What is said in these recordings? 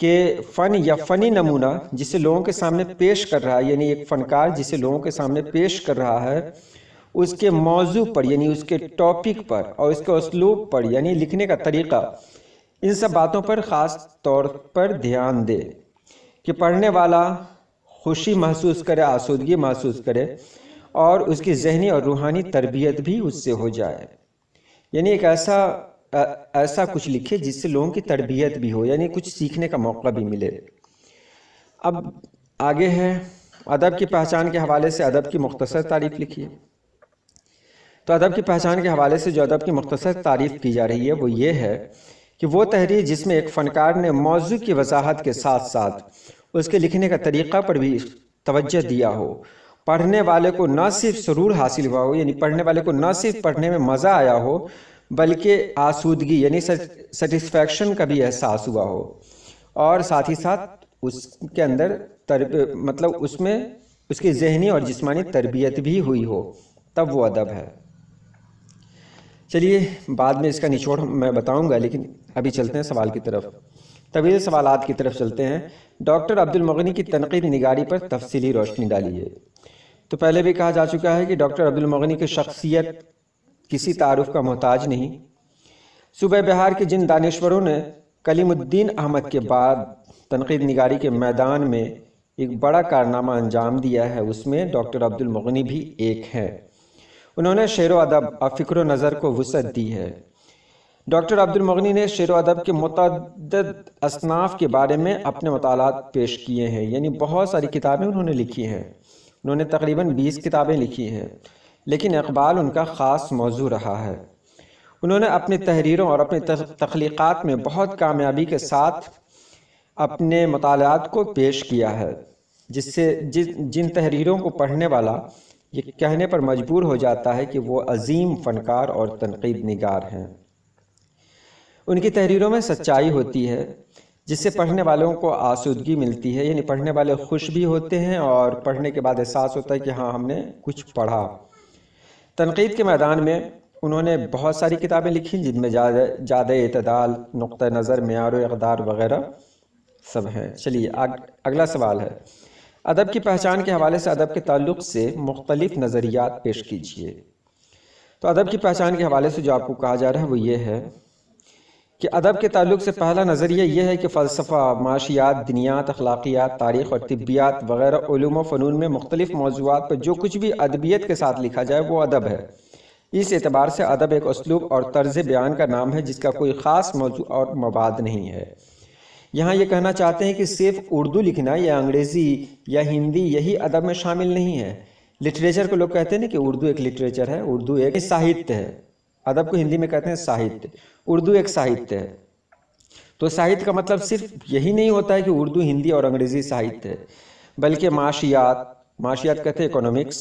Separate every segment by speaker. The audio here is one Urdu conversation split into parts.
Speaker 1: کہ فن یا فنی نمونہ جسے لوگوں کے سامنے پیش کر رہا ہے، یعنی ایک فنکار جسے لوگوں کے سامنے پیش کر رہا ہے، اس کے موضوع پر یعنی اس کے ٹاپک پر اور اس کے اسلوب پر یعنی لکھنے کا طریقہ، ان سب باتوں پر خاص طور پر دھیان دے کہ پڑھنے والا خوشی محسوس کرے، آسودگی محسوس کرے اور اس کی ذہنی اور روحانی تربیت بھی اس سے ہو جائے۔ یعنی ایک ایسا کچھ لکھے جس سے لوگوں کی تربیت بھی ہو، یعنی کچھ سیکھنے کا موقع بھی ملے۔ اب آگے ہے ادب کی پہچان کے حوالے سے ادب کی مختصر تعریف لکھیے۔ تو ادب کی پہچان کے حوالے سے جو ادب کی مختصر تعریف کی جا رہی ہے وہ یہ ہے کہ وہ تحریر جس میں ایک فنکار نے موضوع کی وضاحت کے ساتھ ساتھ اس کے لکھنے کا طریقہ پر بھی توجہ دیا ہو، پڑھنے والے کو نہ صرف سرور حاصل ہوا ہو، یعنی پڑھنے والے کو نہ صرف پڑھنے میں مزہ آیا ہو بلکہ آسودگی یعنی سیٹسفیکشن کا بھی احساس ہوا ہو، اور ساتھ ہی ساتھ اس کے اندر اس میں اس کی ذہنی اور جسمانی تربیت بھی ہوئی ہو، تب وہ ادب ہے۔ چلیے بعد میں اس کا نچوڑ میں بتاؤں گا، لیکن ابھی چلتے ہیں سوال کی طرف، طویل سوالات کی طرف چلتے ہیں۔ ڈاکٹر عبد المغنی کی تنقید نگاری پر تفصیلی روشنی ڈالیے۔ تو پہلے بھی کہا جا چکا ہے کہ ڈاکٹر عبد المغنی کی شخصیت کسی تعارف کا محتاج نہیں۔ صوبہ بہار کے جن دانشوروں نے کلیم الدین احمد کے بعد تنقید نگاری کے میدان میں ایک بڑا کارنامہ انجام دیا ہے، اس میں ڈاکٹر عبد المغنی بھی ایک ہے۔ انہوں نے شعر و ادب اور فکر و نظر کو وسعت دی ہے۔ ڈاکٹر عبد المغنی نے شعر و ادب کے متعدد اصناف کے بارے میں اپنے مطالعات پیش کیے ہیں، یعنی بہت ساری کتابیں انہوں نے لکھی ہیں۔ انہوں نے تقریباً 20 کتابیں لکھی ہیں، لیکن اقبال ان کا خاص موضوع رہا ہے۔ انہوں نے اپنی تحریروں اور اپنی تخلیقات میں بہت کامیابی کے ساتھ اپنے مطالعات کو پیش کیا ہے، جن تحریروں کو پڑھنے والا یہ کہنے پر مجبور ہو جاتا ہے کہ وہ عظیم فنکار اور تنقید نگار ہیں۔ ان کی تحریروں میں سچائی ہوتی ہے جس سے پڑھنے والوں کو آسودگی ملتی ہے، یعنی پڑھنے والے خوش بھی ہوتے ہیں اور پڑھنے کے بعد احساس ہوتا ہے کہ ہاں ہم نے کچھ پڑھا۔ تنقید کے میدان میں انہوں نے بہت ساری کتابیں لکھی جن میں جادہ اعتدال، نقطہ نظر، معیار و اقدار وغیرہ سب ہیں۔ چلیے اگلا سوال ہے، ادب کی پہچان کے حوالے سے ادب کے تعلق سے مختلف نظریات پیش کیجیے۔ تو ادب کی پہچان کے حوالے سے جو آپ کو کہا جا رہا ہے وہ یہ ہے کہ ادب کے تعلق سے پہلا نظریہ یہ ہے کہ فلسفہ، معاشیات، دینیات، اخلاقیات، تاریخ اور طبیات وغیرہ علوم و فنون میں مختلف موضوعات پر جو کچھ بھی ادبیت کے ساتھ لکھا جائے وہ ادب ہے۔ اس اعتبار سے ادب ایک اسلوب اور طرز بیان کا نام ہے جس کا کوئی خاص موضوع اور مباد نہیں ہے۔ یہاں یہ کہنا چاہتے ہیں کہ صرف اردو لکھنا یا انگریزی یا ہندی یہی ادب میں شامل نہیں ہے۔ لٹریچر کو لوگ کہتے ہیں کہ اردو ایک لٹریچر ہے، اردو ایک ساہتیہ ہے۔ ادب کو ہندی میں کہتے ہیں ساہتیہ، اردو ایک ساہتیہ ہے۔ تو ساہتیہ کا مطلب صرف یہی نہیں ہوتا ہے کہ اردو، ہندی اور انگریزی ساہتیہ ہے، بلکہ معاشیات کہتے ہیں اکنامکس،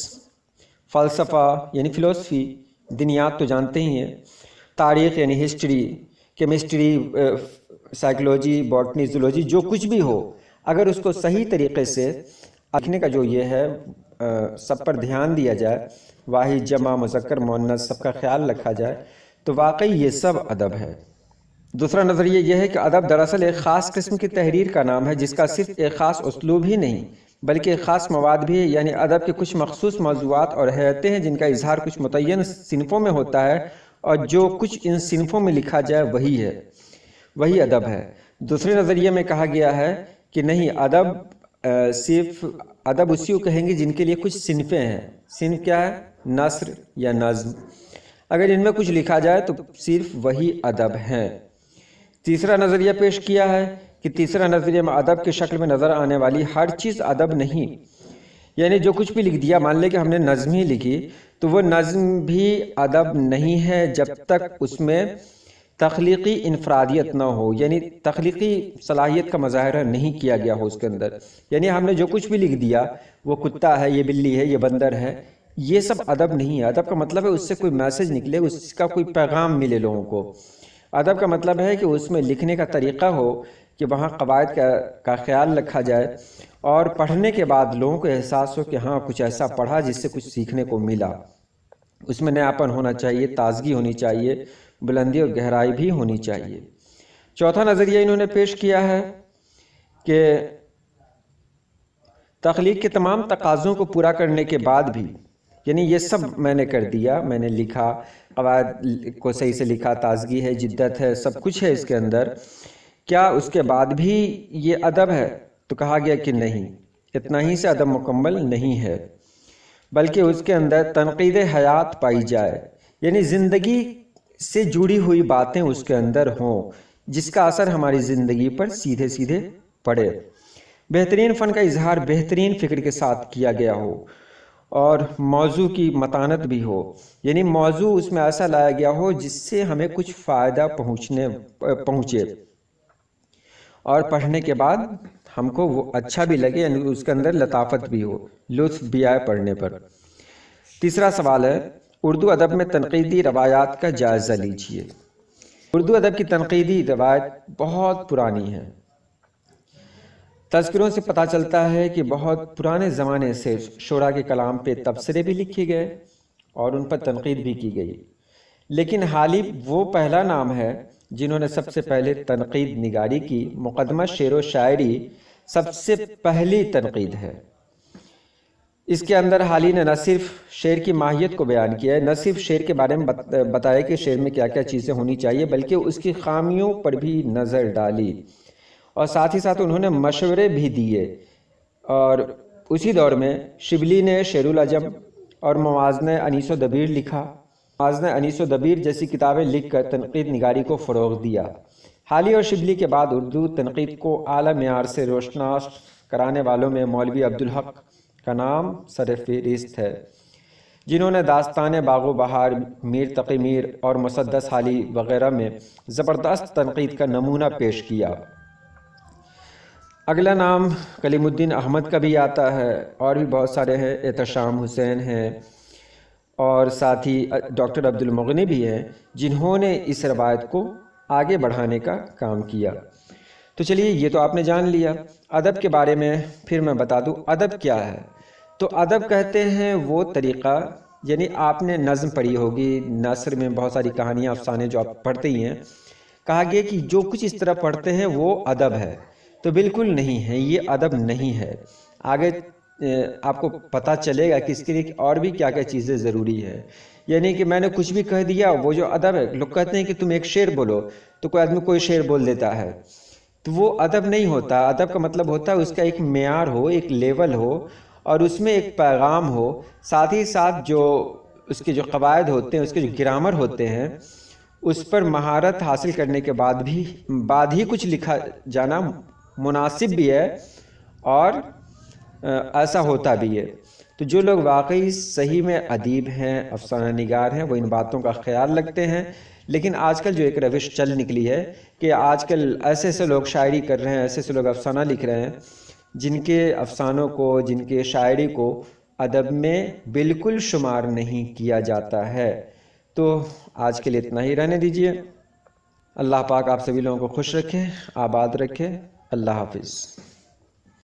Speaker 1: فلسفہ یعنی فلسفی، دینیات تو جانتے ہی ہیں، تاریخ یعنی history, chemistry, psychology, botany, zoology, جو کچھ بھی ہو، اگر اس کو صحیح طریقے سے لکھنے کا جو یہ ہے سب پر دھیان دیا جائے، واحد، جمع، مذکر، مؤنث سب کا خیال رکھا جائے تو واقعی یہ سب ادب ہے۔ دوسرا نظریہ یہ ہے کہ ادب دراصل ایک خاص قسم کی تحریر کا نام ہے جس کا صرف ایک خاص اسلوب ہی نہیں بلکہ ایک خاص مواد بھی ہے، یعنی ادب کے کچھ مخصوص موضوعات اور حیتیں ہیں جن کا اظہار کچھ متعین صنفوں میں ہوتا ہے، اور جو کچھ ان صنفوں میں لکھا جائے وہی ادب ہے۔ دوسرے نظریے میں کہا گیا ہے کہ نہیں، ادب اسی کو کہیں گے جن کے لیے کچھ صنفیں ہیں۔ صنف کیا ہے؟ نثر یا نظم۔ اگر ان میں کچھ لکھا جائے تو صرف وہی ادب ہے۔ تیسرا نظریہ پیش کیا ہے کہ تیسرا نظریہ میں ادب کی شکل میں نظر آنے والی ہر چیز ادب نہیں، یعنی جو کچھ بھی لکھ دیا، مان لے کہ ہم نے نظم ہی لکھی تو وہ نظم بھی ادب نہیں ہے جب تک اس میں تخلیقی انفرادیت نہ ہو، یعنی تخلیقی صلاحیت کا مظاہرہ نہیں کیا گیا ہو اس کے اندر۔ یعنی ہم نے جو کچھ بھی لکھ دیا، وہ کتا ہے، یہ بلی ہے، یہ بندر ہے، یہ سب ادب نہیں ہے۔ ادب کا مطلب ہے اس سے کوئی میسج نکلے، اس کا کوئی پیغام ملے لوگوں کو۔ ادب کا مطلب ہے کہ اس میں لکھنے کا طریقہ ہو کہ وہاں قواعد کا خیال رکھا جائے اور پڑھنے کے بعد لوگوں کو احساس ہو کہ ہاں کچھ ایسا پڑھا جس سے کچھ سیکھنے کو ملا۔ اس میں نیاپن ہونا چاہیے، تازگی ہونی چاہیے، بلندی اور گہرائی بھی ہونی چاہیے۔ چوتھا نظریہ انہوں نے پیش کیا ہے کہ تخلیق کے تمام تقاضوں کو پورا کرنے کے بعد بھی، یعنی یہ سب میں نے کر دیا، میں نے لکھا، قواعد کو صحیح سے لکھا، تازگی ہے، جدت ہے، سب کچھ ہے اس کے اندر، کیا اس کے بعد بھی یہ ادب ہے؟ تو کہا گیا کہ نہیں، اتنا ہی سے ادب مکمل نہیں ہے، بلکہ اس کے اندر تنقید حیات پائی جائے، یعنی زندگی سے جڑی ہوئی باتیں اس کے اندر ہوں جس کا اثر ہماری زندگی پر سیدھے سیدھے پڑے، بہترین فن کا اظہار بہترین فکر کے ساتھ کیا گیا ہو، اور موضوع کی متانت بھی ہو، یعنی موضوع اس میں ایسا لایا گیا ہو جس سے ہمیں کچھ فائدہ پہنچے، اور پڑھنے کے بعد ہم کو وہ اچھا بھی لگے، یعنی اس کے اندر لطافت بھی ہو، لطف بھی آئے پڑھنے پر۔ تیسرا سوال ہے، اردو ادب میں تنقیدی روایات کا جائزہ لیجیے۔ اردو ادب کی تنقیدی روایت بہت پرانی ہے۔ تذکروں سے پتہ چلتا ہے کہ بہت پرانے زمانے سے شعراء کے کلام پہ تبصرے بھی لکھے گئے اور ان پر تنقید بھی کی گئی، لیکن حالی وہ پہلا نام ہے جنہوں نے سب سے پہلے تنقید نگاری کی۔ مقدمہ شعر و شاعری سب سے پہلی تنقید ہے۔ اس کے اندر حالی نے نہ صرف شعر کی ماہیت کو بیان کیا ہے، نہ صرف شعر کے بارے میں بتایا کہ شعر میں کیا کیا چیزیں ہونی چاہیے، بلکہ اس کی خامیوں پر بھی نظر ڈالی، اور ساتھ ہی ساتھ انہوں نے مشورے بھی دیے۔ اور اسی دور میں شبلی نے شعر العجم اور موازنہ انیس و دبیر لکھا، موازنہ انیس و دبیر جیسی کتابیں لکھ کر تنقید نگاری کو فروغ دیا۔ حالی اور شبلی کے بعد اردو تنقید کو اعلیٰ معیار سے روشناس کرانے والوں میں مولوی عبدالحق کا نام سر فہرست ہے، جنہوں نے داستان باغ و بہار، میر تقی میر اور مسدس حالی وغیرہ میں زبردست تنقید کا نمونہ پیش کیا۔ اگلا نام کلیم الدین احمد کا بھی آتا ہے، اور بھی بہت سارے ہیں، احتشام حسین ہیں، اور ساتھ ہی ڈاکٹر عبدالمغنی بھی ہیں، جنہوں نے اس روایت کو آگے بڑھانے کا کام کیا۔ تو چلیے، یہ تو آپ نے جان لیا۔ ادب کے بارے میں پھر میں بتا دوں ادب کیا ہے۔ تو ادب کہتے ہیں وہ طریقہ، یعنی آپ نے نظم پڑھی ہوگی، نثر میں بہت ساری کہانیاں، افسانے جو آپ پڑھتے ہی ہیں، کہا گیا کہ جو کچھ اس طرح پڑھتے ہیں وہ ادب ہے، تو بالکل نہیں ہے، یہ ادب نہیں ہے۔ آگے آپ کو پتہ چلے گا کہ اس کے لیے اور بھی کیا کیا چیزیں ضروری ہے، یعنی کہ میں نے کچھ بھی کہہ دیا، وہ جو ادب ہے، لوگ کہتے ہیں کہ تم ایک شعر بولو، تو کوئی آدمی کوئی شعر بول دیتا ہے، تو وہ ادب نہیں ہوتا۔ ادب کا مطلب ہوتا ہے اس کا ایک معیار ہو، ایک لیول ہو، اور اس میں ایک پیغام ہو، ساتھ ہی ساتھ جو اس کے جو قواعد ہوتے ہیں، اس کے جو گرامر ہوتے ہیں، اس پر مہارت حاصل کرنے کے بعد ہی کچھ لکھا جانا مناسب بھی ہے، اور ایسا ہوتا بھی ہے۔ تو جو لوگ واقعی صحیح میں ادیب ہیں، افسانہ نگار ہیں، وہ ان باتوں کا خیال رکھتے ہیں۔ لیکن آج کل جو ایک روش چل نکلی ہے کہ آج کل ایسے لوگ شاعری کر رہے ہیں، ایسے لوگ افسانہ لکھ رہے ہیں، جن کے افسانوں کو، جن کے شاعری کو ادب میں بالکل شمار نہیں کیا جاتا ہے۔ تو آج کے لیے اتنا ہی رہنے دیجیے۔ اللہ پاک آپ سبھی لوگوں کو خوش رکھے، آباد رکھے۔ اللہ حافظ۔